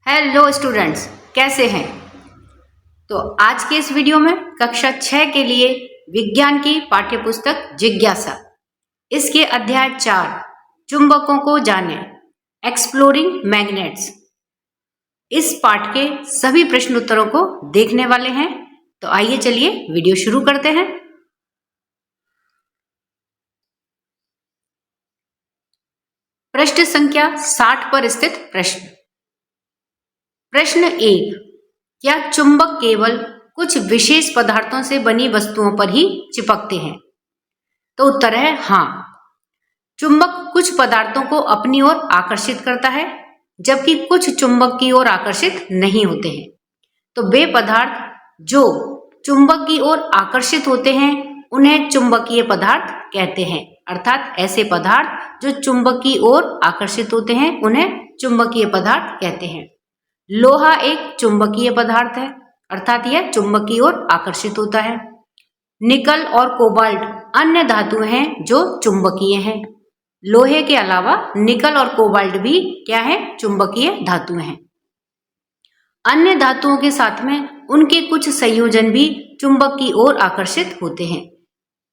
Hello students, कैसे हैं। तो आज के इस वीडियो में कक्षा 6 के लिए विज्ञान की पाठ्यपुस्तक जिज्ञासा, इसके अध्याय 4 चुंबकों को जाने, एक्सप्लोरिंग मैग्नेट्स, इस पाठ के सभी प्रश्न उत्तरों को देखने वाले हैं। तो आइए चलिए वीडियो शुरू करते हैं। पृष्ठ संख्या 60 पर स्थित प्रश्न। प्रश्न 1, क्या चुंबक केवल कुछ विशेष पदार्थों से बनी वस्तुओं पर ही चिपकते हैं? तो उत्तर है हाँ। चुंबक कुछ पदार्थों को अपनी ओर आकर्षित करता है, जबकि कुछ चुंबक की ओर आकर्षित नहीं होते हैं। तो वे पदार्थ जो चुंबक की ओर आकर्षित होते हैं उन्हें चुंबकीय पदार्थ कहते हैं। अर्थात ऐसे पदार्थ जो चुंबक की ओर आकर्षित होते हैं उन्हें चुंबकीय पदार्थ कहते हैं। लोहा एक चुंबकीय पदार्थ है, अर्थात यह चुंबक की ओर आकर्षित होता है। निकल और कोबाल्ट अन्य धातुएं हैं जो चुंबकीय हैं। लोहे के अलावा निकल और कोबाल्ट भी क्या है? चुंबकीय धातुएं हैं। अन्य धातुओं के साथ में उनके कुछ संयोजन भी चुंबक की ओर आकर्षित होते हैं।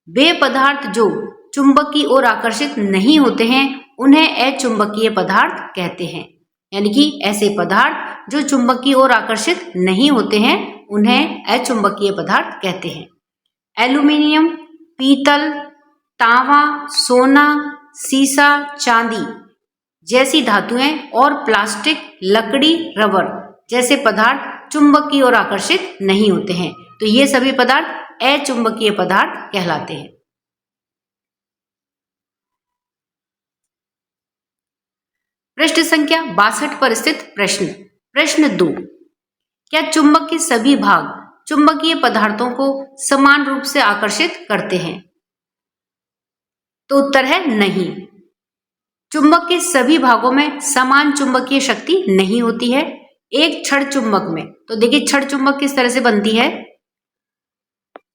वे पदार्थ जो चुंबक की ओर आकर्षित नहीं होते हैं उन्हें अचुंबकीय पदार्थ कहते हैं। यानी कि ऐसे पदार्थ जो चुंबक की ओर आकर्षित नहीं होते हैं उन्हें अचुंबकीय पदार्थ कहते हैं। एल्यूमिनियम, पीतल, तांबा, सोना, सीसा, चांदी जैसी धातुएं और प्लास्टिक, लकड़ी, रबर जैसे पदार्थ चुंबक की ओर आकर्षित नहीं होते हैं। तो ये सभी पदार्थ अचुंबकीय पदार्थ कहलाते हैं। पृष्ठ संख्या 62 पर स्थित प्रश्न। प्रश्न 2, क्या चुंबक के सभी भाग चुंबकीय पदार्थों को समान रूप से आकर्षित करते हैं? तो उत्तर है नहीं। चुंबक के सभी भागों में समान चुंबकीय शक्ति नहीं होती है। एक छड़ चुंबक में, तो देखिए छड़ चुंबक किस तरह से बनती है।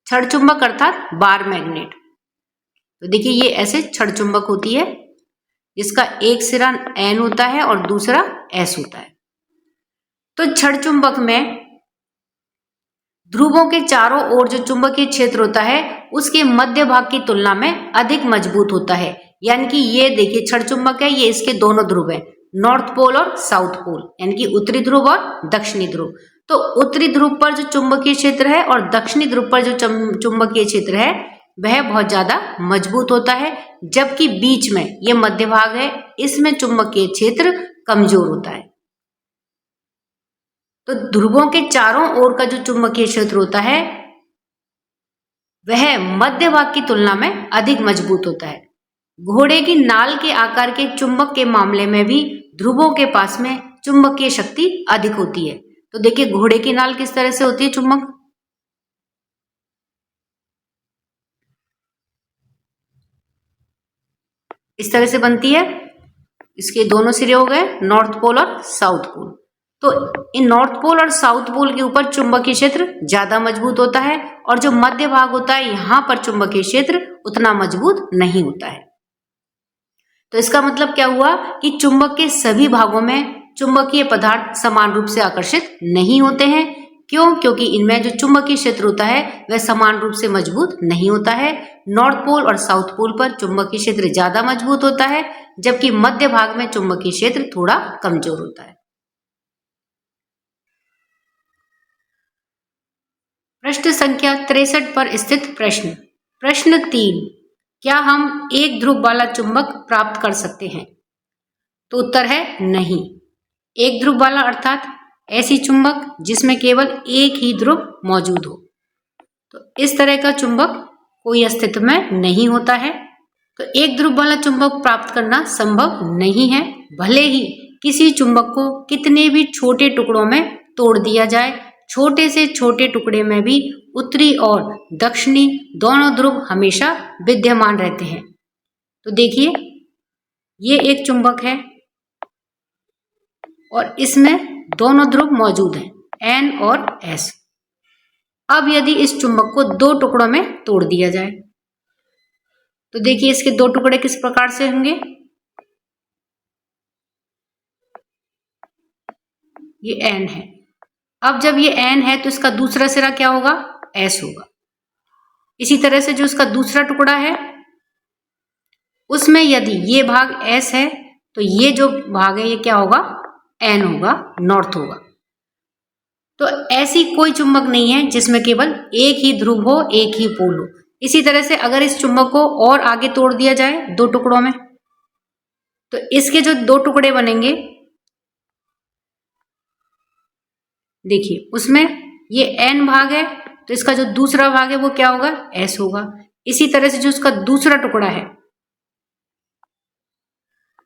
छड़ चुंबक अर्थात बार मैग्नेट। तो देखिए ये ऐसे छड़ चुंबक होती है जिसका एक सिरा N होता है और दूसरा S होता है। तो छड़ चुंबक में ध्रुवों के चारों ओर जो चुंबकीय क्षेत्र होता है उसके मध्य भाग की तुलना में अधिक मजबूत होता है। यानी कि ये देखिए छड़ चुंबक है, ये इसके दोनों ध्रुव है, नॉर्थ पोल और साउथ पोल, यानी कि उत्तरी ध्रुव और दक्षिणी ध्रुव। तो उत्तरी ध्रुव पर जो चुंबकीय क्षेत्र है और दक्षिणी ध्रुव पर जो चुंबकीय क्षेत्र है वह बहुत ज्यादा मजबूत होता है, जबकि बीच में ये मध्य भाग है, इसमें चुंबकीय क्षेत्र कमजोर होता है। तो ध्रुवों के चारों ओर का जो चुंबकीय क्षेत्र होता है वह मध्य भाग की तुलना में अधिक मजबूत होता है। घोड़े की नाल के आकार के चुंबक के मामले में भी ध्रुवों के पास में चुंबकीय शक्ति अधिक होती है। तो देखिए घोड़े की नाल किस तरह से होती है चुंबक, इस तरह से बनती है। इसके दोनों सिरे हो गए नॉर्थ पोल और साउथ पोल। तो इन नॉर्थ पोल और साउथ पोल के ऊपर चुंबकीय क्षेत्र ज्यादा मजबूत होता है और जो मध्य भाग होता है यहां पर चुंबकीय क्षेत्र उतना मजबूत नहीं होता है। तो इसका मतलब क्या हुआ कि चुंबक के सभी भागों में चुंबकीय पदार्थ समान रूप से आकर्षित नहीं होते हैं। क्यों? क्योंकि इनमें जो चुंबकीय क्षेत्र होता है वह समान रूप से मजबूत नहीं होता है। नॉर्थ पोल और साउथ पोल पर चुंबकीय क्षेत्र ज्यादा मजबूत होता है, जबकि मध्य भाग में चुंबकीय क्षेत्र थोड़ा कमजोर होता है। पृष्ठ संख्या 63 पर स्थित प्रश्न। प्रश्न 3, क्या हम एक ध्रुव वाला चुंबक प्राप्त कर सकते हैं? तो उत्तर है नहीं। एक ध्रुव वाला अर्थात ऐसी चुंबक जिसमें केवल एक ही ध्रुव मौजूद हो। तो इस तरह का चुंबक कोई अस्तित्व में नहीं होता है। तो एक ध्रुव वाला चुंबक प्राप्त करना संभव नहीं है, भले ही किसी चुंबक को कितने भी छोटे टुकड़ों में तोड़ दिया जाए। छोटे से छोटे टुकड़े में भी उत्तरी और दक्षिणी दोनों ध्रुव हमेशा विद्यमान रहते हैं। तो देखिए ये एक चुंबक है और इसमें दोनों ध्रुव मौजूद हैं, N और S। अब यदि इस चुंबक को दो टुकड़ों में तोड़ दिया जाए तो देखिए इसके दो टुकड़े किस प्रकार से होंगे। ये N है। अब जब ये N है तो इसका दूसरा सिरा क्या होगा? S होगा। इसी तरह से जो इसका दूसरा टुकड़ा है उसमें यदि ये भाग S है तो ये जो भाग है ये क्या होगा? N होगा, नॉर्थ होगा। तो ऐसी कोई चुंबक नहीं है जिसमें केवल एक ही ध्रुव हो, एक ही पोल हो। इसी तरह से अगर इस चुंबक को और आगे तोड़ दिया जाए दो टुकड़ों में, तो इसके जो दो टुकड़े बनेंगे, देखिए उसमें ये N भाग है तो इसका जो दूसरा भाग है वो क्या होगा? S होगा। इसी तरह से जो उसका दूसरा टुकड़ा है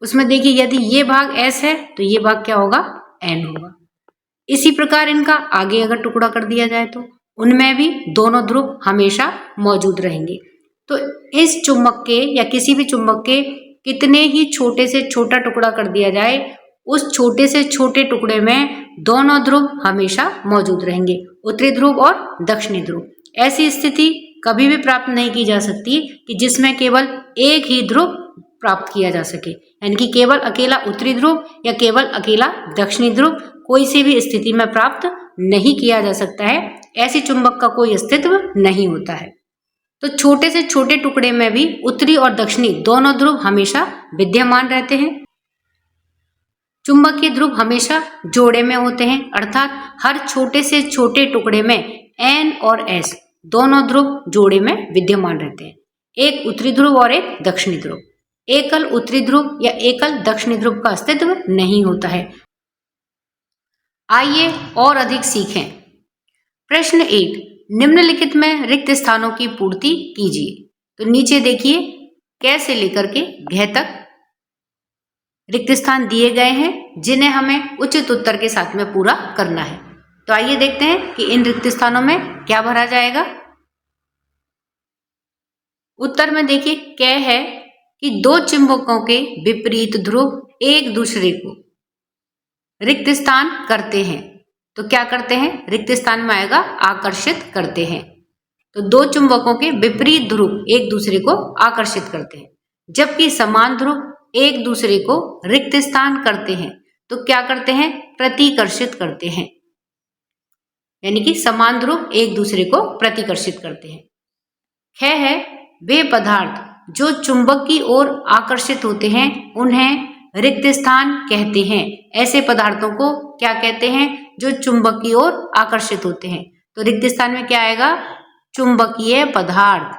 उसमें देखिए यदि ये भाग S है तो ये भाग क्या होगा? N होगा। इसी प्रकार इनका आगे अगर टुकड़ा कर दिया जाए तो उनमें भी दोनों ध्रुव हमेशा मौजूद रहेंगे। तो इस चुंबक के या किसी भी चुंबक के कितने ही छोटे से छोटा टुकड़ा कर दिया जाए, उस छोटे से छोटे टुकड़े में दोनों ध्रुव हमेशा मौजूद रहेंगे, उत्तरी ध्रुव और दक्षिणी ध्रुव। ऐसी स्थिति कभी भी प्राप्त नहीं की जा सकती कि जिसमें केवल एक ही ध्रुव प्राप्त किया जा सके, यानी कि केवल अकेला उत्तरी ध्रुव या केवल अकेला दक्षिणी ध्रुव कोई सी भी स्थिति में प्राप्त नहीं किया जा सकता है। ऐसी चुंबक का कोई अस्तित्व नहीं होता है। तो छोटे से छोटे टुकड़े में भी उत्तरी और दक्षिणी दोनों ध्रुव हमेशा विद्यमान रहते हैं। चुंबकीय ध्रुव हमेशा जोड़े में होते हैं, अर्थात हर छोटे से छोटे टुकड़े में N और S दोनों ध्रुव जोड़े में विद्यमान रहते हैं, एक उत्तरी ध्रुव और एक दक्षिणी ध्रुव। एकल उत्तरी ध्रुव या एकल दक्षिणी ध्रुव का अस्तित्व नहीं होता है। आइए और अधिक सीखें। प्रश्न 1, निम्नलिखित में रिक्त स्थानों की पूर्ति कीजिए। तो नीचे देखिए क से लेकर के घ तक रिक्त स्थान दिए गए हैं जिन्हें हमें उचित उत्तर के साथ में पूरा करना है। तो आइए देखते हैं कि इन रिक्त स्थानों में क्या भरा जाएगा। उत्तर में देखिए क है कि दो चुंबकों के विपरीत ध्रुव एक दूसरे को रिक्त स्थान करते हैं। तो क्या करते हैं? रिक्त स्थान में आएगा आकर्षित करते हैं। तो दो चुंबकों के विपरीत ध्रुव एक दूसरे को आकर्षित करते हैं, जबकि समान ध्रुव एक दूसरे को रिक्त स्थान करते हैं तो क्या करते हैं? प्रतिकर्षित करते हैं, यानी कि समान ध्रुव एक दूसरे को प्रतिकर्षित करते हैं। ख है वे पदार्थ जो चुंबक की ओर आकर्षित होते हैं उन्हें रिक्त स्थान कहते हैं। ऐसे पदार्थों को क्या कहते हैं? जो चुंबक की ओर आकर्षित होते हैं। तो रिक्त स्थान में क्या आएगा? चुंबकीय पदार्थ।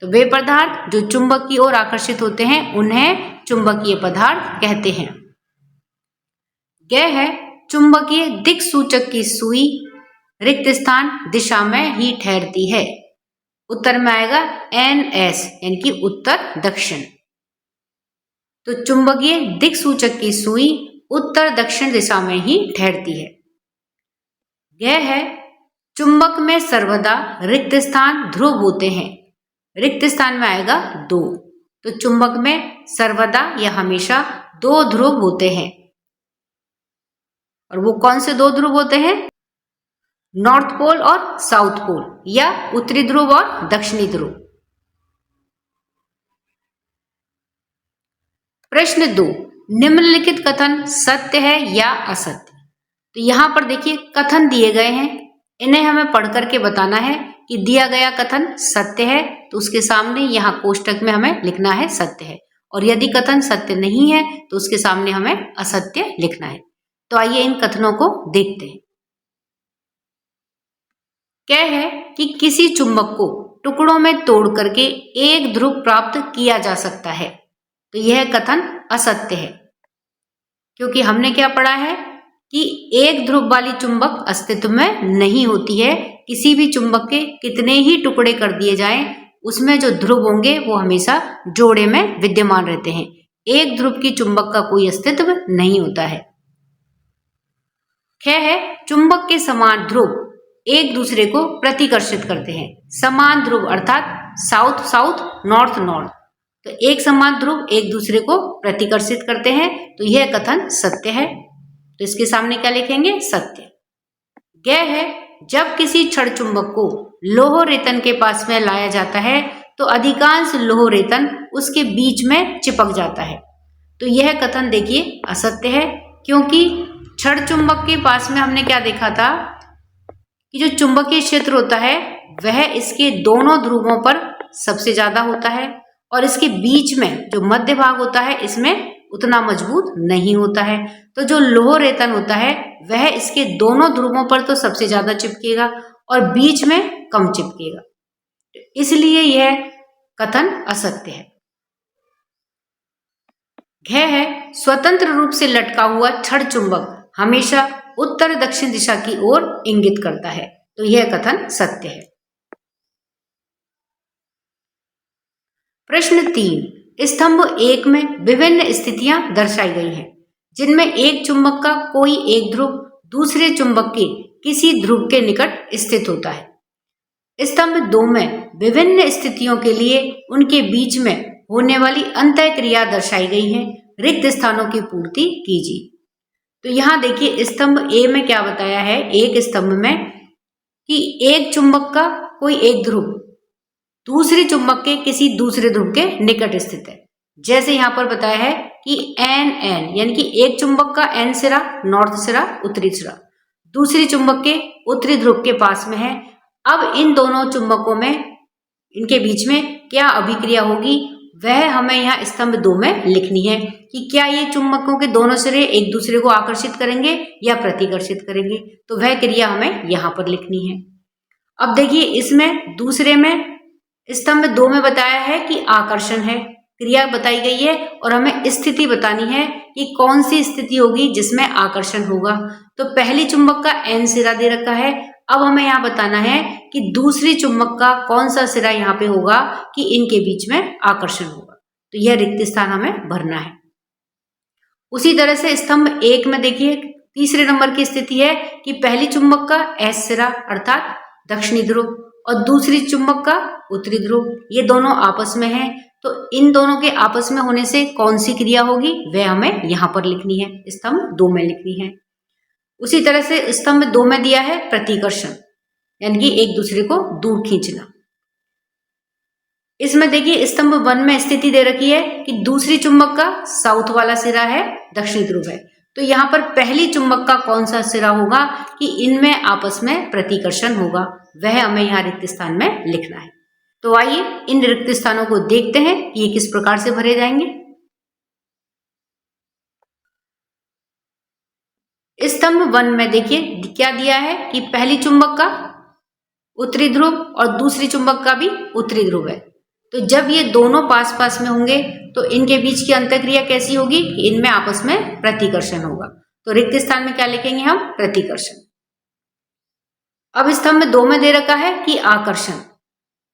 तो वे पदार्थ जो चुंबक की ओर आकर्षित होते हैं उन्हें चुंबकीय पदार्थ कहते हैं। ग है चुंबकीय दिक् सूचक की सुई रिक्त स्थान दिशा में ही ठहरती है। उत्तर में आएगा NS, यानी कि उत्तर दक्षिण। तो चुंबकीय दिक् सूचक की सुई उत्तर दक्षिण दिशा में ही ठहरती है। यह है चुंबक में सर्वदा रिक्त स्थान ध्रुव होते हैं। रिक्त स्थान में आएगा 2। तो चुंबक में सर्वदा या हमेशा 2 ध्रुव होते हैं। और वो कौन से 2 ध्रुव होते हैं? नॉर्थ पोल और साउथ पोल, या उत्तरी ध्रुव और दक्षिणी ध्रुव। प्रश्न 2, निम्नलिखित कथन सत्य है या असत्य? तो यहां पर देखिए कथन दिए गए हैं, इन्हें हमें पढ़ करके बताना है कि दिया गया कथन सत्य है तो उसके सामने यहाँ कोष्टक में हमें लिखना है सत्य है, और यदि कथन सत्य नहीं है तो उसके सामने हमें असत्य लिखना है। तो आइए इन कथनों को देखते हैं। क्या है कि किसी चुंबक को टुकड़ों में तोड़ करके एक ध्रुव प्राप्त किया जा सकता है। तो यह कथन असत्य है, क्योंकि हमने क्या पढ़ा है कि एक ध्रुव वाली चुंबक अस्तित्व में नहीं होती है। किसी भी चुंबक के कितने ही टुकड़े कर दिए जाएं, उसमें जो ध्रुव होंगे वो हमेशा जोड़े में विद्यमान रहते हैं। एक ध्रुव की चुंबक का कोई अस्तित्व नहीं होता है। ख है चुंबक के समान ध्रुव एक दूसरे को प्रतिकर्षित करते हैं। समान ध्रुव अर्थात साउथ साउथ, नॉर्थ नॉर्थ, तो एक समान ध्रुव एक दूसरे को प्रतिकर्षित करते हैं। तो यह कथन सत्य है। तो इसके सामने क्या लिखेंगे? सत्य। ग है जब किसी छड़ चुंबक को लोह रेतन के पास में लाया जाता है तो अधिकांश लोह रेतन उसके बीच में चिपक जाता है। तो यह कथन देखिए असत्य है, क्योंकि क्षण चुंबक के पास में हमने क्या देखा था कि जो चुंबकीय क्षेत्र होता है वह इसके दोनों ध्रुवों पर सबसे ज्यादा होता है और इसके बीच में जो मध्य भाग होता है इसमें उतना मजबूत नहीं होता है। तो जो लौह रेतन होता है वह इसके दोनों ध्रुवों पर तो सबसे ज्यादा चिपकेगा और बीच में कम चिपकेगा, इसलिए यह कथन असत्य है। घ है स्वतंत्र रूप से लटका हुआ क्षण चुंबक हमेशा उत्तर दक्षिण दिशा की ओर इंगित करता है, तो यह कथन सत्य है। प्रश्न 3, स्तंभ 1 में विभिन्न स्थितियां दर्शाई गई हैं जिनमें एक चुंबक का कोई एक ध्रुव दूसरे चुंबक के किसी ध्रुव के निकट स्थित होता है। स्तंभ 2 में विभिन्न स्थितियों के लिए उनके बीच में होने वाली अंतःक्रिया दर्शाई गई है, रिक्त स्थानों की पूर्ति कीजिए। तो यहाँ देखिए स्तंभ ए में क्या बताया है, एक स्तंभ में कि एक चुंबक का कोई एक ध्रुव दूसरे चुंबक के किसी दूसरे ध्रुव के निकट स्थित है। जैसे यहाँ पर बताया है कि एन एन यानी कि एक चुंबक का एन सिरा नॉर्थ सिरा उत्तरी सिरा दूसरे चुंबक के उत्तरी ध्रुव के पास में है। अब इन दोनों चुंबकों में इनके बीच में क्या अभिक्रिया होगी वह हमें यहाँ स्तंभ 2 में लिखनी है कि क्या ये चुंबकों के दोनों सिरे एक दूसरे को आकर्षित करेंगे या प्रतिकर्षित करेंगे, तो वह क्रिया हमें यहाँ पर लिखनी है। अब देखिए इसमें दूसरे में स्तंभ 2 में बताया है कि आकर्षण है, क्रिया बताई गई है और हमें स्थिति बतानी है कि कौन सी स्थिति होगी जिसमें आकर्षण होगा। तो पहली चुंबक का एन सिरा दे रखा है, अब हमें यहाँ बताना है कि दूसरी चुंबक का कौन सा सिरा यहाँ पे होगा कि इनके बीच में आकर्षण होगा, तो यह रिक्त स्थान हमें भरना है। उसी तरह से स्तंभ 1 में देखिए तीसरे नंबर की स्थिति है कि पहली चुंबक का एस सिरा अर्थात दक्षिणी ध्रुव और दूसरी चुंबक का उत्तरी ध्रुव, ये दोनों आपस में हैं, तो इन दोनों के आपस में होने से कौन सी क्रिया होगी वह हमें यहाँ पर लिखनी है, स्तंभ 2 में लिखनी है। उसी तरह से स्तंभ 2 में दिया है प्रतिकर्षण यानी कि एक दूसरे को दूर खींचना। इसमें देखिए स्तंभ 1 में स्थिति दे रखी है कि दूसरी चुंबक का साउथ वाला सिरा है दक्षिणी ध्रुव है, तो यहाँ पर पहली चुंबक का कौन सा सिरा होगा कि इनमें आपस में प्रतिकर्षण होगा, वह हमें यहाँ रिक्त स्थान में लिखना है। तो आइए इन रिक्त स्थानों को देखते हैं कि ये किस प्रकार से भरे जाएंगे। स्तंभ 1 में देखिए क्या दिया है कि पहली चुंबक का उत्तरी ध्रुव और दूसरी चुंबक का भी उत्तरी ध्रुव है, तो जब ये दोनों पास पास में होंगे तो इनके बीच की अंतःक्रिया कैसी होगी कि इनमें आपस में प्रतिकर्षण होगा, तो रिक्त स्थान में क्या लिखेंगे हम, प्रतिकर्षण। अब स्तंभ 2 में दे रखा है कि आकर्षण।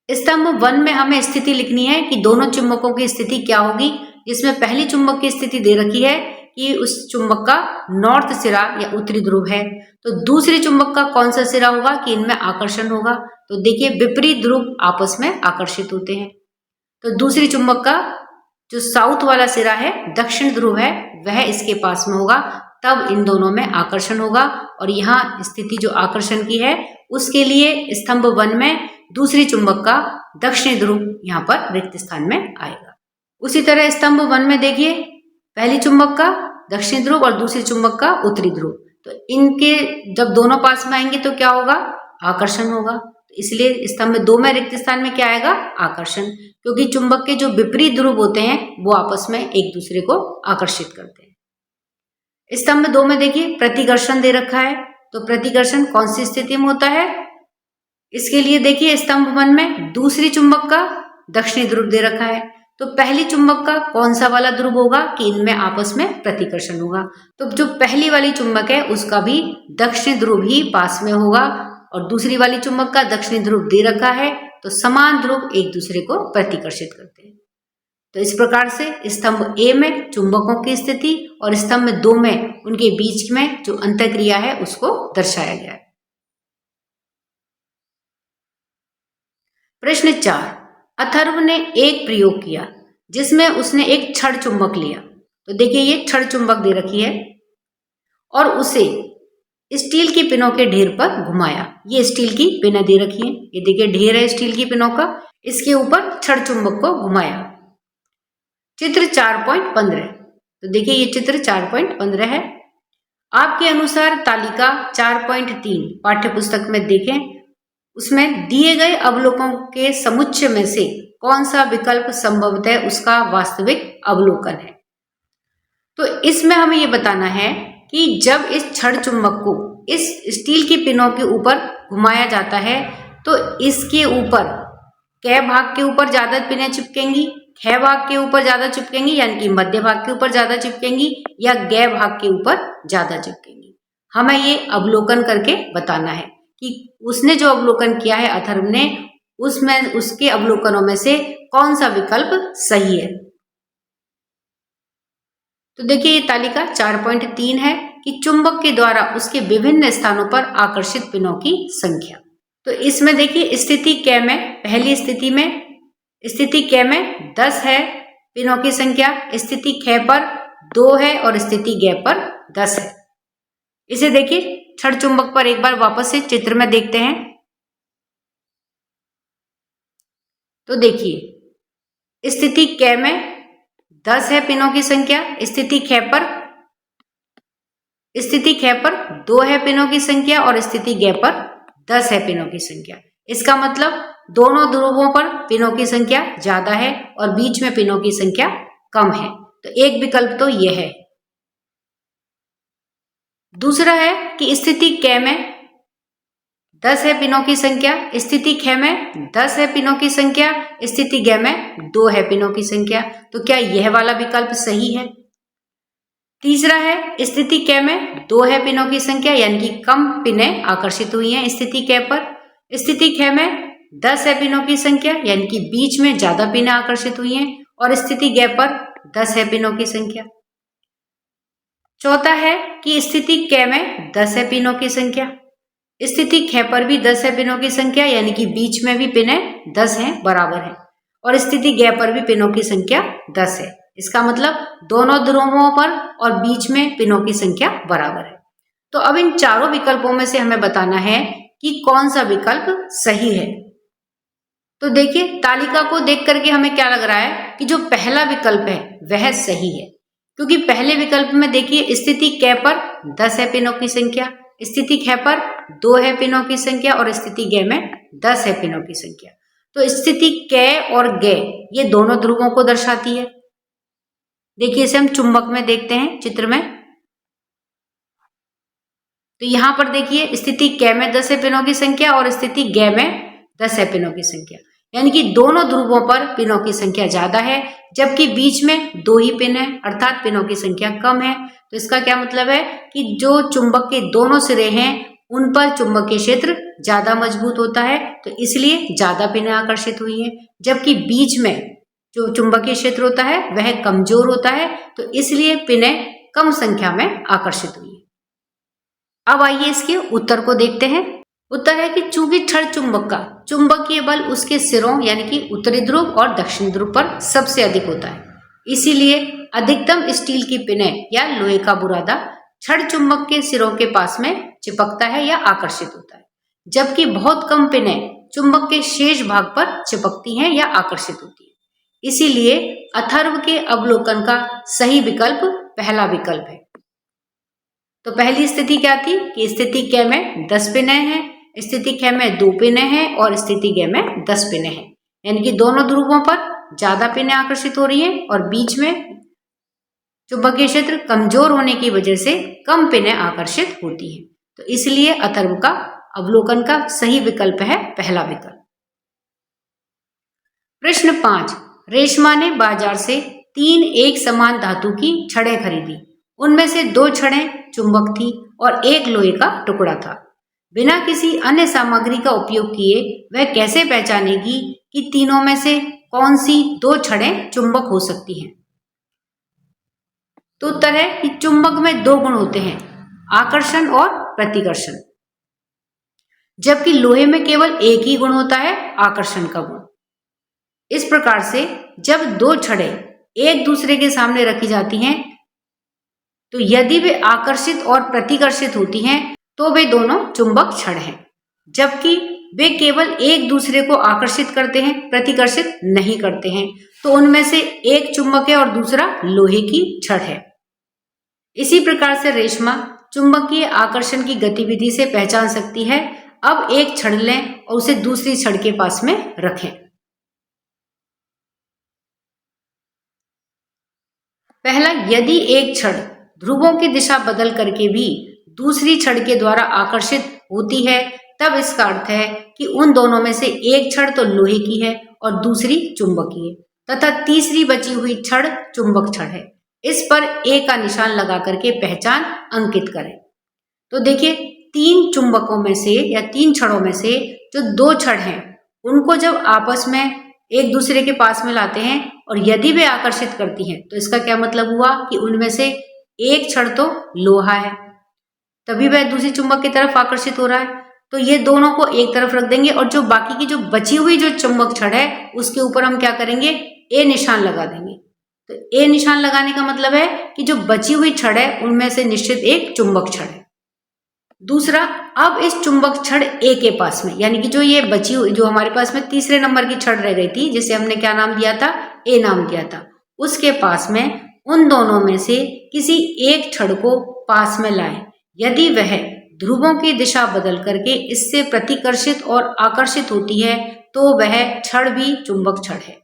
स्तंभ 1 में हमें स्थिति लिखनी है कि दोनों चुंबकों की स्थिति क्या होगी, जिसमें पहली चुंबक की स्थिति दे रखी है कि उस चुंबक का नॉर्थ सिरा या उत्तरी ध्रुव है, तो दूसरी चुंबक का कौन सा सिरा होगा कि इनमें आकर्षण होगा। तो देखिए विपरीत ध्रुव आपस में आकर्षित होते हैं, तो दूसरी चुंबक का जो साउथ वाला सिरा है दक्षिण ध्रुव है वह इसके पास में होगा, तब इन दोनों में आकर्षण होगा। और यहाँ स्थिति जो आकर्षण की है उसके लिए स्तंभ 1 में दूसरी चुंबक का दक्षिणी ध्रुव यहाँ पर रिक्त स्थान में आएगा। उसी तरह स्तंभ 1 में देखिए पहली चुंबक का दक्षिणी ध्रुव और दूसरी चुंबक का उत्तरी ध्रुव, तो इनके जब दोनों पास में आएंगे तो क्या होगा, आकर्षण होगा। तो इसलिए स्तंभ 2 में रिक्त स्थान में क्या आएगा, आकर्षण, क्योंकि चुंबक के जो विपरीत ध्रुव होते हैं वो आपस में एक दूसरे को आकर्षित करते हैं। स्तंभ 2 में देखिए प्रतिकर्षण दे रखा है, तो प्रतिकर्षण कौन सी स्थिति में होता है, इसके लिए देखिए स्तंभ 1 में दूसरी चुंबक का दक्षिणी ध्रुव दे रखा है, तो पहली चुंबक का कौन सा वाला ध्रुव होगा कि इनमें आपस में प्रतिकर्षण होगा। तो जो पहली वाली चुंबक है उसका भी दक्षिणी ध्रुव ही पास में होगा और दूसरी वाली चुंबक का दक्षिणी ध्रुव दे रखा है, तो समान ध्रुव एक दूसरे को प्रतिकर्षित करते हैं। तो इस प्रकार से स्तंभ ए में चुंबकों की स्थिति और स्तंभ 2 में उनके बीच में जो अंतःक्रिया है उसको दर्शाया गया है। प्रश्न 4, अथर्व ने एक प्रयोग किया जिसमें उसने एक क्षण चुंबक लिया। तो देखिए ये क्षण चुंबक दे रखी है और उसे स्टील की पिनों के ढेर पर घुमाया। ये स्टील की पिनें दे रखी हैं, ये देखिए ढेर है स्टील की पिनों का, इसके ऊपर क्षण चुंबक को घुमाया। चित्र 4.15, तो देखिए ये चित्र 4.15 है। आपके अनुसार तालिका 4.3 पाठ्य पुस्तक में देखें, उसमें दिए गए अवलोकनों के समुच्चय में से कौन सा विकल्प संभवतः उसका वास्तविक अवलोकन है। तो इसमें हमें ये बताना है कि जब इस छड़ चुंबक को इस स्टील की पिनों के ऊपर घुमाया जाता है तो इसके ऊपर कै भाग के ऊपर ज्यादा पिनें चिपकेंगी, ख भाग के ऊपर ज्यादा चिपकेंगी यानी कि मध्य भाग के ऊपर ज्यादा चिपकेंगी, या गै भाग के ऊपर ज्यादा चिपकेंगी। हमें ये अवलोकन करके बताना है कि उसने जो अवलोकन किया है अथर्व ने, उसमें उसके अवलोकनों में से कौन सा विकल्प सही है। तो देखिए ये तालिका 4.3 है कि चुंबक के द्वारा उसके विभिन्न स्थानों पर आकर्षित पिनों की संख्या। तो इसमें देखिए स्थिति कै में, पहली स्थिति कै में 10 है पिनों की संख्या, स्थिति ख पर 2 है और स्थिति ग पर 10 है। इसे देखिए छड़ चुंबक पर एक बार वापस से चित्र में देखते हैं। तो देखिए स्थिति कै में 10 है पिनों की संख्या, स्थिति ख पर 2 है पिनों की संख्या और स्थिति ग पर 10 है पिनों की संख्या। इसका मतलब दोनों ध्रुवों पर पिनों की संख्या ज्यादा है और बीच में पिनों की संख्या कम है। तो एक विकल्प तो यह है। दूसरा है कि स्थिति कै में 10 है पिनों की संख्या, स्थिति ख में 10 है पिनों की संख्या, स्थिति ग में 2 है पिनों की संख्या। तो क्या यह वाला विकल्प सही है। तीसरा है स्थिति कै में 2 है पिनों की संख्या यानी कि कम पिनें आकर्षित हुई हैं स्थिति कै पर, स्थिति ख में 10 है पिनों की संख्या यानी कि बीच में ज्यादा पिनें आकर्षित हुई हैं और स्थिति ग पर 10 है पिनों की संख्या। चौथा है कि स्थिति कै में 10 है पिनों की संख्या, स्थिति ख पर भी 10 है पिनों की संख्या यानी कि बीच में भी पिनें 10 हैं बराबर है और स्थिति ग पर भी पिनों की संख्या 10 है। इसका मतलब दोनों ध्रुवों पर और बीच में पिनों की संख्या बराबर है। तो अब इन चारों विकल्पों में से हमें बताना है कि कौन सा विकल्प सही है। तो देखिए तालिका को देख करके हमें क्या लग रहा है कि जो पहला विकल्प है वह सही है, क्योंकि पहले विकल्प में देखिए स्थिति कै पर 10 है पिनों की संख्या, स्थिति ख पर 2 है पिनों की संख्या और स्थिति ग में 10 है पिनों की संख्या। तो स्थिति कै और ग ये दोनों ध्रुवों को दर्शाती है। देखिए इसे हम चुंबक में देखते हैं चित्र में। तो यहां पर देखिए स्थिति कै में 10 है पिनों की संख्या और स्थिति ग में 10 है पिनों की संख्या, यानी कि दोनों ध्रुवों पर पिनों की संख्या ज्यादा है जबकि बीच में 2 ही पिन है अर्थात पिनों की संख्या कम है। तो इसका क्या मतलब है कि जो चुंबक के दोनों सिरे हैं उन पर चुंबकीय क्षेत्र ज्यादा मजबूत होता है, तो इसलिए ज्यादा पिनें आकर्षित हुई हैं, जबकि बीच में जो चुंबकीय क्षेत्र होता है वह कमजोर होता है, तो इसलिए पिनें कम संख्या में आकर्षित हुई है। अब आइए इसके उत्तर को देखते हैं। उत्तर है कि चूंकि छड़ चुंबक का चुंबकीय बल उसके सिरों यानी कि उत्तरी ध्रुव और दक्षिण ध्रुव पर सबसे अधिक होता है, इसीलिए अधिकतम स्टील की पिनें या लोहे का बुरादा छड़ चुंबक के सिरों के पास में चिपकता है या आकर्षित होता है, जबकि बहुत कम पिनें चुंबक के शेष भाग पर चिपकती हैं या आकर्षित होती है। इसीलिए अथर्व के अवलोकन का सही विकल्प पहला विकल्प है। तो पहली स्थिति क्या थी कि स्थिति कै में 10 पिनें हैं, स्थिति ख में 2 पिनें हैं और स्थिति ग में 10 पिनें हैं, यानी कि दोनों ध्रुवों पर ज्यादा पिनें आकर्षित हो रही हैं और बीच में चुंबकीय क्षेत्र कमजोर होने की वजह से कम पिनें आकर्षित होती हैं। तो इसलिए अथर्व का अवलोकन का सही विकल्प है पहला विकल्प। प्रश्न 5, रेशमा ने बाजार से 3 एक समान धातु की छड़ें खरीदी। उनमें से 2 छड़ें चुंबक थी और 1 लोहे का टुकड़ा था। बिना किसी अन्य सामग्री का उपयोग किए वह कैसे पहचानेगी कि तीनों में से कौन सी 2 छड़ें चुंबक हो सकती हैं। तो उत्तर है कि चुंबक में 2 गुण होते हैं, आकर्षण और प्रतिकर्षण, जबकि लोहे में केवल एक ही गुण होता है, आकर्षण का गुण। इस प्रकार से जब 2 छड़ें एक दूसरे के सामने रखी जाती हैं तो यदि वे आकर्षित और प्रतिकर्षित होती हैं तो वे दोनों चुंबक छड़ हैं, जबकि वे केवल एक दूसरे को आकर्षित करते हैं, प्रतिकर्षित नहीं करते हैं, तो उनमें से एक चुंबक है और दूसरा लोहे की छड़ है। इसी प्रकार से रेशमा चुंबकीय आकर्षण की गतिविधि से पहचान सकती है। अब एक छड़ लें और उसे दूसरी छड़ के पास में रखें। पहला, यदि एक छड़ ध्रुवों की दिशा बदल करके भी दूसरी छड़ के द्वारा आकर्षित होती है, तब इसका अर्थ है कि उन दोनों में से एक छड़ तो लोहे की है और दूसरी चुंबकीय, तथा तीसरी बची हुई छड़ चुंबक छड़ है। इस पर ए का निशान लगा करके पहचान अंकित करें। तो देखिए, तीन चुंबकों में से या तीन छड़ों में से जो दो छड़ हैं, उनको जब आपस में एक दूसरे के पास में लाते हैं और यदि वे आकर्षित करती हैं, तो इसका क्या मतलब हुआ कि उनमें से एक छड़ तो लोहा है, तभी वह दूसरी चुंबक की तरफ आकर्षित हो रहा है। तो ये दोनों को एक तरफ रख देंगे और जो बाकी की जो बची हुई जो चुंबक छड़ है, उसके ऊपर हम क्या करेंगे, ए निशान लगा देंगे। तो ए निशान लगाने का मतलब है कि जो बची हुई छड़ है उनमें से निश्चित एक चुंबक छड़ है। दूसरा, अब इस चुंबक छड़ ए के पास में, यानी कि जो ये बची हुई, जो हमारे पास में तीसरे नंबर की छड़ रह गई थी, जिसे हमने क्या नाम दिया था, ए नाम दिया था, उसके पास में उन दोनों में से किसी एक छड़ को पास में लाएं। यदि वह ध्रुवों की दिशा बदल करके इससे प्रतिकर्षित और आकर्षित होती है, तो वह छड़ भी चुंबक छड़ है।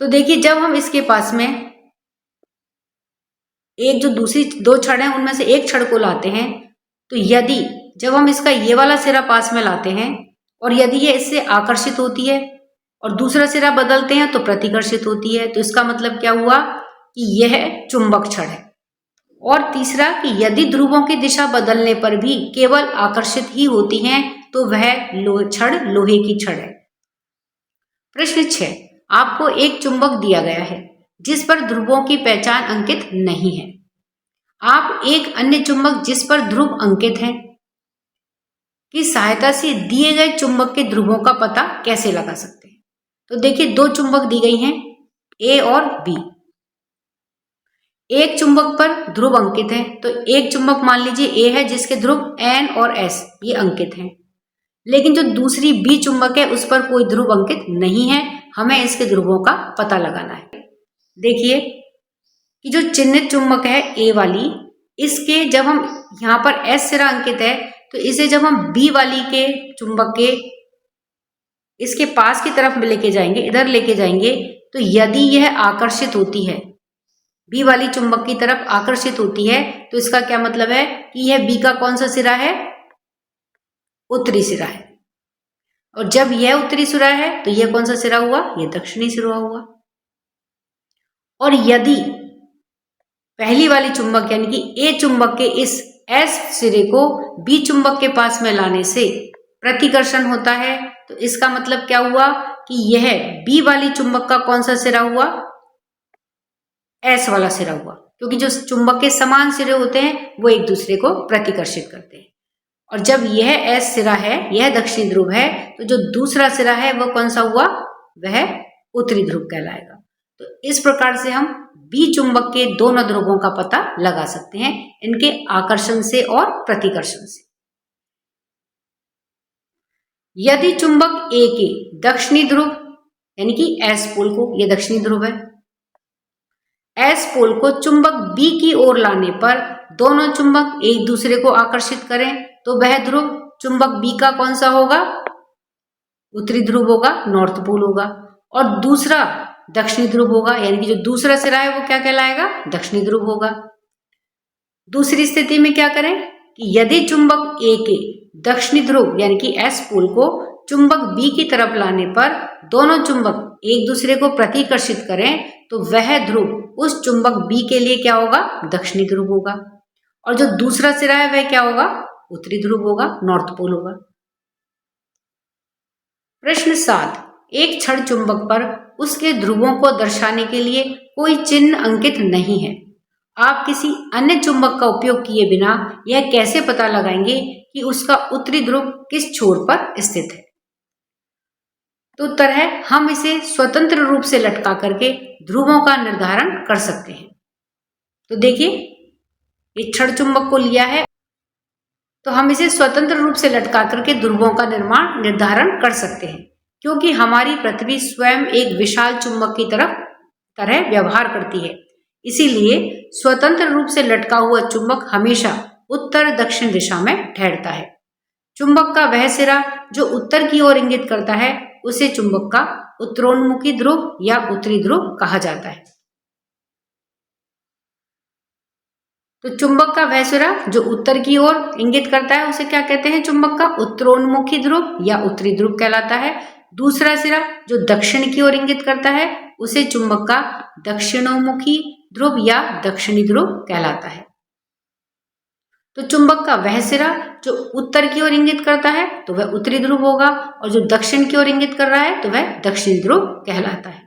तो देखिए, जब हम इसके पास में एक जो दूसरी दो छड़ हैं उनमें से एक छड़ को लाते हैं, तो यदि जब हम इसका ये वाला सिरा पास में लाते हैं और यदि ये इससे आकर्षित होती है और दूसरा सिरा बदलते हैं तो प्रतिकर्षित होती है, तो इसका मतलब क्या हुआ कि यह चुंबक छड़ है। और तीसरा, कि यदि ध्रुवों की दिशा बदलने पर भी केवल आकर्षित ही होती हैं, तो वह छड़ लोहे की छड़ है। प्रश्न 6, आपको एक चुंबक दिया गया है जिस पर ध्रुवों की पहचान अंकित नहीं है। आप एक अन्य चुंबक जिस पर ध्रुव अंकित है की सहायता से दिए गए चुंबक के ध्रुवों का पता कैसे लगा सकते हैं। तो देखिए, दो चुंबक दी गई हैं, ए और बी। एक चुंबक पर ध्रुव अंकित है, तो एक चुंबक मान लीजिए ए है जिसके ध्रुव एन और एस ये अंकित हैं, लेकिन जो दूसरी बी चुंबक है उस पर कोई ध्रुव अंकित नहीं है। हमें इसके ध्रुवों का पता लगाना है। देखिए कि जो चिन्हित चुंबक है ए वाली, इसके जब हम यहाँ पर एस सिरा अंकित है, तो इसे जब हम बी वाली के चुंबक के इसके पास की तरफ लेके जाएंगे, इधर लेके जाएंगे, तो यदि यह आकर्षित होती है, बी वाली चुंबक की तरफ आकर्षित होती है, तो इसका क्या मतलब है कि यह बी का कौन सा सिरा है, उत्तरी सिरा है। और जब यह उत्तरी सिरा है तो यह कौन सा सिरा हुआ, यह दक्षिणी सिरा हुआ। और यदि पहली वाली चुंबक यानी कि ए चुंबक के इस एस सिरे को बी चुंबक के पास में लाने से प्रतिकर्षण होता है, तो इसका मतलब क्या हुआ कि यह बी वाली चुंबक का कौन सा सिरा हुआ, एस वाला सिरा हुआ, क्योंकि जो चुंबक के समान सिरे होते हैं वो एक दूसरे को प्रतिकर्षित करते हैं। और जब यह एस सिरा है, यह दक्षिणी ध्रुव है, तो जो दूसरा सिरा है वह कौन सा हुआ, वह उत्तरी ध्रुव कहलाएगा। तो इस प्रकार से हम बी चुंबक के दोनों ध्रुवों का पता लगा सकते हैं, इनके आकर्षण से और प्रतिकर्षण से। यदि चुंबक ए के दक्षिणी ध्रुव यानी कि एस पोल को, यह दक्षिणी ध्रुव है, एस पोल को चुंबक बी की ओर लाने पर दोनों चुंबक एक दूसरे को आकर्षित करें, तो वह ध्रुव चुंबक बी का कौन सा होगा, उत्तरी ध्रुव होगा, नॉर्थ पोल होगा। और दूसरा दक्षिणी ध्रुव होगा, यानी कि जो दूसरा सिरा है वो क्या कहलाएगा, दक्षिणी ध्रुव होगा। दूसरी स्थिति में क्या करें कि यदि चुंबक ए के दक्षिणी ध्रुव यानी कि एस पोल को चुंबक बी की तरफ लाने पर दोनों चुंबक एक दूसरे को प्रतिकर्षित करें, तो वह ध्रुव उस चुंबक बी के लिए क्या होगा, दक्षिणी ध्रुव होगा। और जो दूसरा सिरा है वह क्या होगा, उत्तरी ध्रुव होगा, नॉर्थ पोल होगा। प्रश्न 7, एक छड़ चुंबक पर उसके ध्रुवों को दर्शाने के लिए कोई चिन्ह अंकित नहीं है। आप किसी अन्य चुंबक का उपयोग किए बिना यह कैसे पता लगाएंगे कि उसका उत्तरी ध्रुव किस छोर पर स्थित है। तो उत्तर है, हम इसे स्वतंत्र रूप से लटका करके ध्रुवों का निर्धारण कर सकते हैं। तो देखिए, ये छड़ चुंबक को लिया है, तो हम इसे स्वतंत्र रूप से लटका करके ध्रुवों का निर्धारण कर सकते हैं, क्योंकि हमारी पृथ्वी स्वयं एक विशाल चुंबक की तरह व्यवहार करती है। इसीलिए स्वतंत्र रूप से लटका हुआ चुंबक हमेशा उत्तर दक्षिण दिशा में ठहरता है। चुंबक का वह सिरा जो उत्तर की ओर इंगित करता है उसे चुंबक का उत्तरोन्मुखी ध्रुव या उत्तरी ध्रुव कहा जाता है। तो चुंबक का वह सिरा जो उत्तर की ओर इंगित करता है उसे क्या कहते हैं? चुंबक का उत्तरोन्मुखी ध्रुव या उत्तरी ध्रुव कहलाता है। दूसरा सिरा जो दक्षिण की ओर इंगित करता है उसे चुंबक का दक्षिणोन्मुखी ध्रुव या दक्षिणी ध्रुव कहलाता है। तो चुंबक का वह सिरा जो उत्तर की ओर इंगित करता है तो वह उत्तरी ध्रुव होगा और जो दक्षिण की ओर इंगित कर रहा है तो वह दक्षिणी ध्रुव कहलाता है।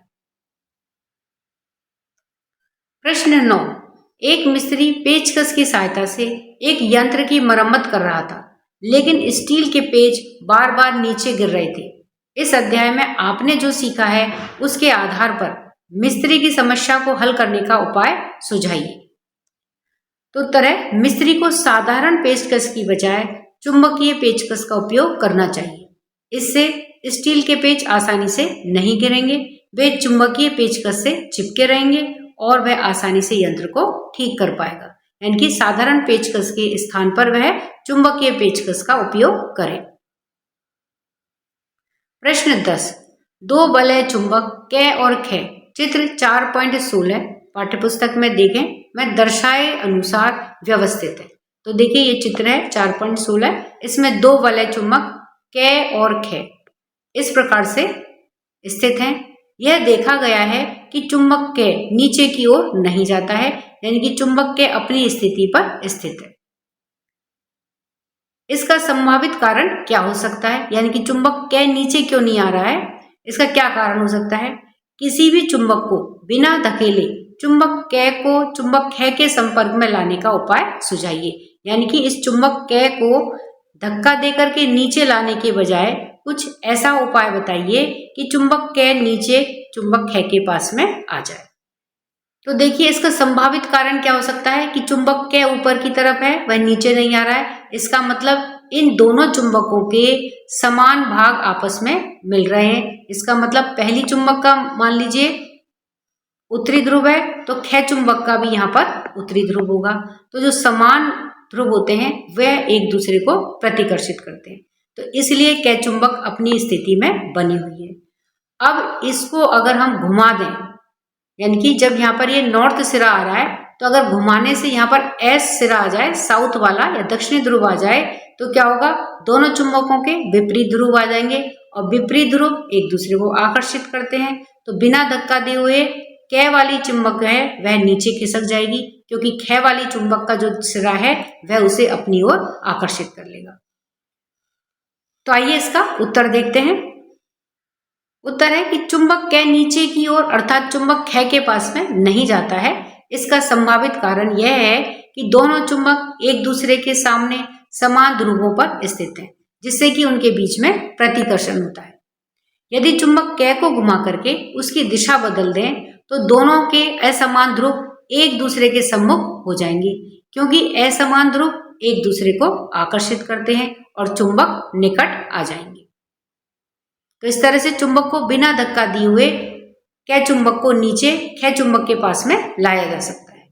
प्रश्न 9, एक मिस्त्री पेचकस की सहायता से एक यंत्र की मरम्मत कर रहा था, लेकिन स्टील के पेच बार बार नीचे गिर रहे थे। इस अध्याय में आपने जो सीखा है उसके आधार पर मिस्त्री की समस्या को हल करने का उपाय सुझाइए। तो उत्तर है, मिस्त्री को साधारण पेचकस की बजाय चुंबकीय पेचकस का उपयोग करना चाहिए। इससे स्टील के पेच आसानी से नहीं गिरेंगे, वे चुंबकीय पेचकस से चिपके रहेंगे और वह आसानी से यंत्र को ठीक कर पाएगा। यानी कि साधारण पेचकस के स्थान पर वह चुंबकीय पेचकस का उपयोग करें। प्रश्न 10, दो वलय चुंबक कै और ख चित्र 4.16 पाठ्यपुस्तक में देखें में दर्शाए अनुसार व्यवस्थित है। तो देखिए ये चित्र है 4.16, इसमें दो वलय चुंबक कै और ख इस प्रकार से स्थित हैं। यह देखा गया है कि चुंबक कै नीचे की ओर नहीं जाता है, यानी कि चुंबक कै अपनी स्थिति पर स्थित है। इसका संभावित कारण क्या हो सकता है? यानी कि चुंबक कै नीचे क्यों नहीं आ रहा है, इसका क्या कारण हो सकता है? किसी भी चुंबक को बिना धकेले चुंबक कै को चुंबक ख के संपर्क में लाने का उपाय सुझाइए। यानी कि इस चुंबक कै को धक्का देकर के नीचे लाने के बजाय कुछ ऐसा उपाय बताइए कि चुंबक कै नीचे चुंबक ख के पास में आ जाए। तो देखिए इसका संभावित कारण क्या हो सकता है कि चुंबक कै ऊपर की तरफ है, वह नीचे नहीं आ रहा है। इसका मतलब इन दोनों चुंबकों के समान भाग आपस में मिल रहे हैं। इसका मतलब पहली चुंबक का मान लीजिए उत्तरी ध्रुव है तो ख चुंबक का भी यहाँ पर उत्तरी ध्रुव होगा। तो जो समान ध्रुव होते हैं वह एक दूसरे को प्रतिकर्षित करते हैं, तो इसलिए कै चुंबक अपनी स्थिति में बनी हुई है। अब इसको अगर हम घुमा दें, यानी कि जब यहाँ पर ये नॉर्थ सिरा आ रहा है तो अगर घुमाने से यहाँ पर एस सिरा आ जाए, साउथ वाला या दक्षिणी ध्रुव आ जाए, तो क्या होगा? दोनों चुंबकों के विपरीत ध्रुव आ जाएंगे और विपरीत ध्रुव एक दूसरे को आकर्षित करते हैं। तो बिना धक्का दिए हुए कै वाली चुंबक है वह नीचे खिसक जाएगी, क्योंकि ख वाली चुंबक का जो सिरा है वह उसे अपनी ओर आकर्षित कर लेगा। तो आइए इसका उत्तर देखते हैं। उत्तर है कि चुंबक कै नीचे की ओर अर्थात चुंबक ख के पास में नहीं जाता है। इसका संभावित कारण यह है कि दोनों चुंबक एक दूसरे के सामने समान ध्रुवों पर स्थित हैं, जिससे कि उनके बीच में प्रतिकर्षण होता है। यदि चुंबक कै को घुमा करके उसकी दिशा बदल दें तो दोनों के असमान ध्रुव एक दूसरे के सम्मुख हो जाएंगे, क्योंकि असमान ध्रुव एक दूसरे को आकर्षित करते हैं और चुंबक निकट आ जाएंगे। तो इस तरह से चुंबक को बिना धक्का दिए हुए कै चुंबक को नीचे ख चुंबक के पास में लाया जा सकता है।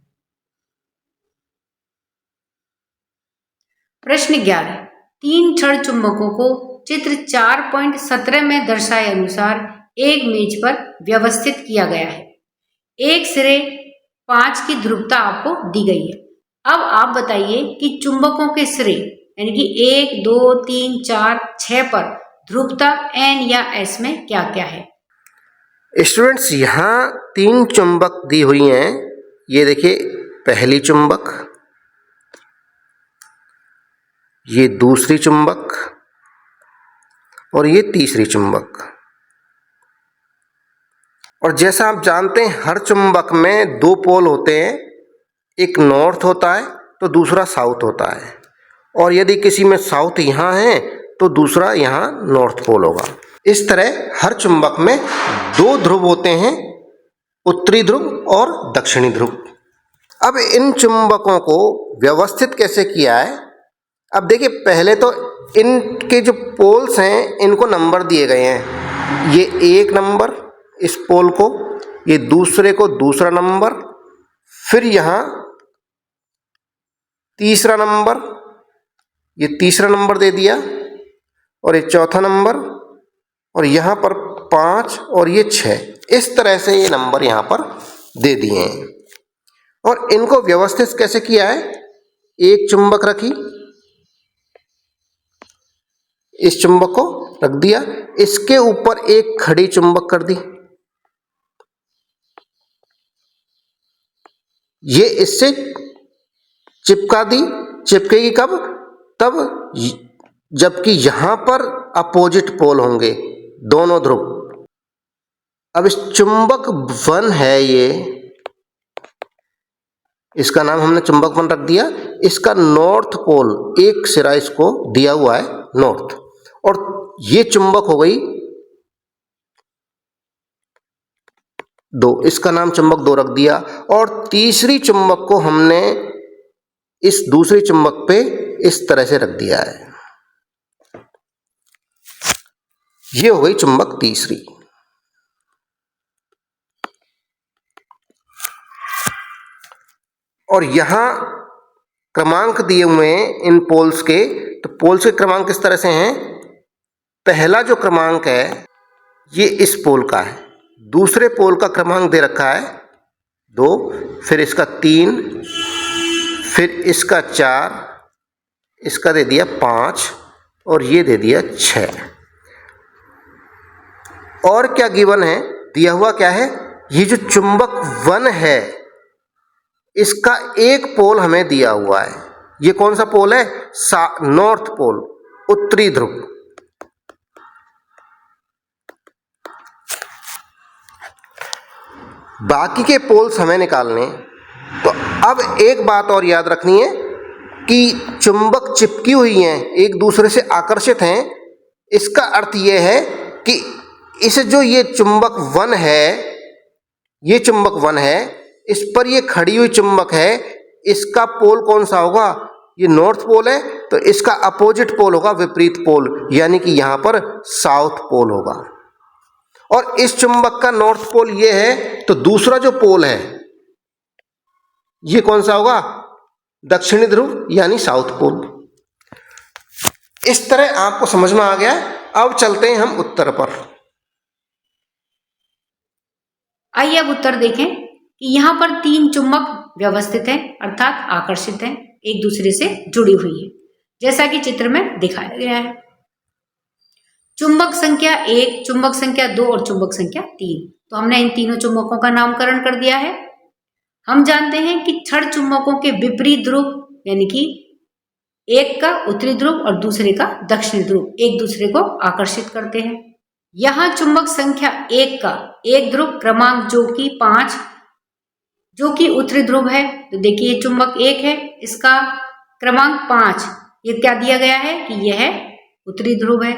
प्रश्न 11, तीन क्षण चुंबकों को चित्र 4.17 में दर्शाए अनुसार एक मेज पर व्यवस्थित किया गया है। एक सिरे 5 की ध्रुवता आपको दी गई है। अब आप बताइए कि चुंबकों के सिरे यानी कि 1, 2, 3, 4, 6 पर ध्रुवता एन या एस में क्या क्या है? स्टूडेंट्स, यहाँ 3 चुंबक दी हुई हैं। ये देखिए पहली चुंबक, ये दूसरी चुंबक और ये तीसरी चुंबक। और जैसा आप जानते हैं हर चुंबक में 2 पोल होते हैं, एक नॉर्थ होता है तो दूसरा साउथ होता है, और यदि किसी में साउथ यहाँ है तो दूसरा यहाँ नॉर्थ पोल होगा। इस तरह हर चुंबक में 2 ध्रुव होते हैं, उत्तरी ध्रुव और दक्षिणी ध्रुव। अब इन चुंबकों को व्यवस्थित कैसे किया है? अब देखिए पहले तो इनके जो पोल्स हैं इनको नंबर दिए गए हैं। ये 1 नंबर इस पोल को, ये दूसरे को दूसरा नंबर, फिर यहाँ तीसरा नंबर, ये तीसरा नंबर दे दिया, और ये चौथा नंबर, और यहाँ पर 5 और ये 6, इस तरह से ये नंबर यहाँ पर दे दिए हैं। और इनको व्यवस्थित कैसे किया है, एक चुंबक रखी, इस चुंबक को रख दिया, इसके ऊपर एक खड़ी चुंबक कर दी, ये इससे चिपका दी। चिपकेगी कब, तब जबकि यहां पर अपोजिट पोल होंगे, दोनों ध्रुव। अब इस चुंबक 1 है, ये इसका नाम हमने चुंबक 1 रख दिया। इसका नॉर्थ पोल, एक सिरा इसको दिया हुआ है नॉर्थ, और ये चुंबक हो गई 2, इसका नाम चुंबक 2 रख दिया। और तीसरी चुंबक को हमने इस दूसरी चुंबक पे इस तरह से रख दिया है, ये हो गई चुंबक तीसरी। और यहां क्रमांक दिए हुए हैं इन पोल्स के, तो पोल्स के क्रमांक किस तरह से हैं, पहला जो क्रमांक है ये इस पोल का है, दूसरे पोल का क्रमांक दे रखा है 2, फिर इसका 3, फिर इसका 4, इसका दे दिया 5, और ये दे दिया 6। और क्या गिवन है, दिया हुआ क्या है, ये जो चुंबक 1 है इसका एक पोल हमें दिया हुआ है। ये कौन सा पोल है, नॉर्थ पोल, उत्तरी ध्रुव। बाकी के पोल्स हमें निकालने। तो अब एक बात और याद रखनी है कि चुंबक चिपकी हुई हैं, एक दूसरे से आकर्षित हैं। इसका अर्थ यह है कि इस जो ये चुंबक 1 है, ये चुंबक 1 है, इस पर ये खड़ी हुई चुंबक है, इसका पोल कौन सा होगा, ये नॉर्थ पोल है, तो इसका अपोजिट पोल होगा विपरीत पोल, यानी कि यहां पर साउथ पोल होगा। और इस चुंबक का नॉर्थ पोल ये है, तो दूसरा जो पोल है ये कौन सा होगा, दक्षिणी ध्रुव, यानी साउथ पोल। इस तरह आपको समझ में आ गया। अब चलते हैं हम उत्तर पर। आइए अब उत्तर देखें कि यहाँ पर 3 चुंबक व्यवस्थित हैं, अर्थात आकर्षित हैं, एक दूसरे से जुड़ी हुई है, जैसा कि चित्र में दिखाया गया है। चुंबक संख्या 1, चुंबक संख्या 2 और चुंबक संख्या 3। तो हमने इन तीनों चुंबकों का नामकरण कर दिया है। हम जानते हैं कि छड़ चुंबकों के विपरीत ध्रुव, यानी कि एक का उत्तरी ध्रुव और दूसरे का दक्षिणी ध्रुव, एक दूसरे को आकर्षित करते हैं। यहाँ चुंबक संख्या 1 का एक ध्रुव क्रमांक जो कि 5, जो कि उत्तरी ध्रुव है, तो देखिए ये चुंबक 1 है, इसका क्रमांक 5, ये क्या दिया गया है कि यह उत्तरी ध्रुव है,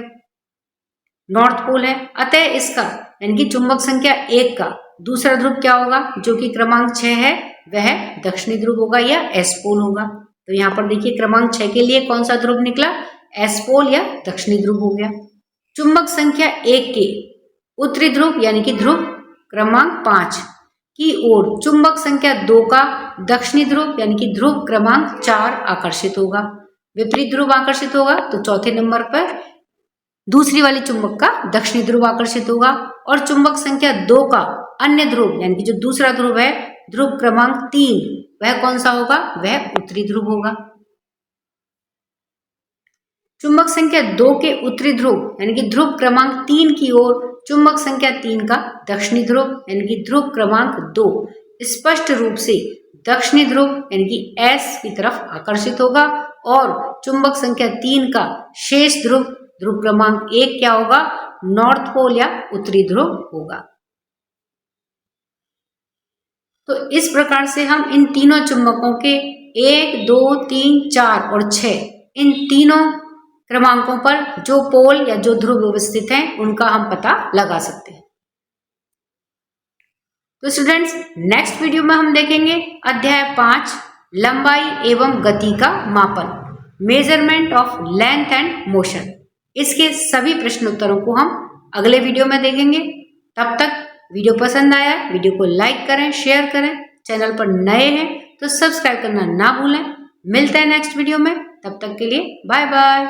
नॉर्थ पोल है। अतः इसका यानी कि चुंबक संख्या 1 का दूसरा ध्रुव क्या होगा, जो कि क्रमांक 6 है, वह दक्षिणी ध्रुव होगा या एस पोल होगा। तो यहाँ पर देखिए क्रमांक 6 के लिए कौन सा ध्रुव निकला, एस पोल या दक्षिणी ध्रुव हो गया। चुंबक संख्या 1 के उत्तरी ध्रुव यानी कि ध्रुव क्रमांक 5 की ओर चुंबक संख्या 2 का दक्षिणी ध्रुव यानी कि ध्रुव क्रमांक 4 आकर्षित होगा। विपरीत ध्रुव आकर्षित होगा तो चौथे नंबर पर दूसरी वाली चुंबक का दक्षिणी ध्रुव आकर्षित होगा। और चुंबक संख्या 2 का अन्य ध्रुव यानी कि जो दूसरा ध्रुव है, ध्रुव क्रमांक 3, वह कौन सा होगा, वह उत्तरी ध्रुव होगा। चुंबक संख्या 2 के उत्तरी ध्रुव यानी कि ध्रुव क्रमांक 3 की ओर चुंबक संख्या 3 का दक्षिणी ध्रुव यानी कि ध्रुव क्रमांक 2 स्पष्ट रूप से दक्षिणी ध्रुव यानी कि एस की तरफ आकर्षित होगा। और चुंबक संख्या 3 का शेष ध्रुव, ध्रुव क्रमांक 1 क्या होगा, नॉर्थ पोल या उत्तरी ध्रुव होगा। तो इस प्रकार से हम इन तीनों चुंबकों के 1, 2, 3, 4 और 6 इन तीनों क्रमांकों पर जो पोल या जो ध्रुव व्यवस्थित हैं उनका हम पता लगा सकते हैं। तो स्टूडेंट्स, नेक्स्ट वीडियो में हम देखेंगे अध्याय 5 लंबाई एवं गति का मापन, measurement of length and motion. इसके सभी प्रश्न उत्तरों को हम अगले वीडियो में देखेंगे। तब तक वीडियो पसंद आया, वीडियो को लाइक करें, शेयर करें, चैनल पर नए हैं तो सब्सक्राइब करना ना भूलें। मिलते हैं नेक्स्ट वीडियो में, तब तक के लिए बाय बाय।